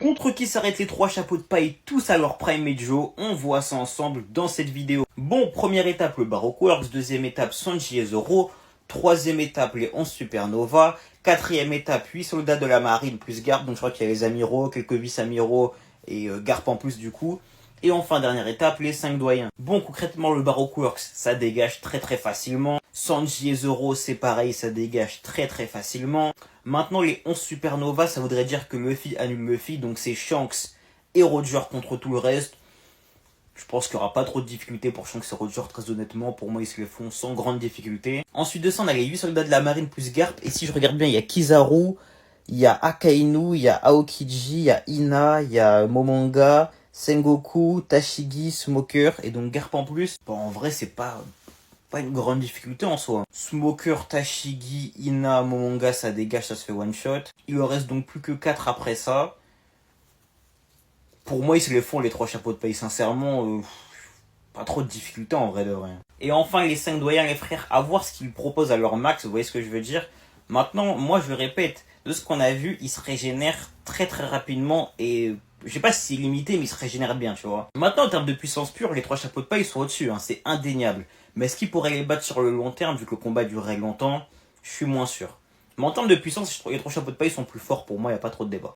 Contre qui s'arrêtent les trois chapeaux de paille tous à leur prime et Joe? On voit ça ensemble dans cette vidéo. Bon, première étape, le Baroque Works. Deuxième étape, Sanji et Zoro. Troisième étape, les 11 Supernova. Quatrième étape, 8 soldats de la marine plus Garp. Donc je crois qu'il y a les amiraux, quelques vice-amiraux et Garp en plus du coup. Et enfin, dernière étape, les 5 doyens. Bon, concrètement, le Baroque Works, ça dégage très facilement. Sanji et Zoro, c'est pareil, ça dégage très facilement. Maintenant, les 11 Supernova, ça voudrait dire que Luffy annule Luffy, donc c'est Shanks et Roger contre tout le reste. Je pense qu'il n'y aura pas trop de difficultés pour Shanks et Roger, très honnêtement. Pour moi, ils se les font sans grande difficulté. Ensuite de ça, on a les 8 soldats de la marine plus Garp. Et si je regarde bien, il y a Kizaru, il y a Akainu, il y a Aokiji, il y a Ina, il y a Momonga, Sengoku, Tashigi, Smoker et donc Garp en plus. Bon, en vrai, c'est pas une grande difficulté en soi. Smoker, Tashigi, Ina, Momonga, ça dégage, ça se fait one shot. Il en reste donc plus que 4 après ça. Pour moi, ils se les font les trois chapeaux de paille, sincèrement. Pas trop de difficultés en vrai de vrai. Et enfin, les 5 doyens, les frères, à voir ce qu'ils proposent à leur max, vous voyez ce que je veux dire. Maintenant, moi je le répète, de ce qu'on a vu, ils se régénèrent très rapidement et je sais pas si c'est limité, mais ils se régénèrent bien, tu vois. Maintenant, en termes de puissance pure, les trois chapeaux de paille sont au-dessus, hein, c'est indéniable. Mais est-ce qu'ils pourraient les battre sur le long terme, vu que le combat durerait longtemps? Je suis moins sûr. Mais en termes de puissance, les trois chapeaux de paille sont plus forts pour moi, y a pas trop de débat.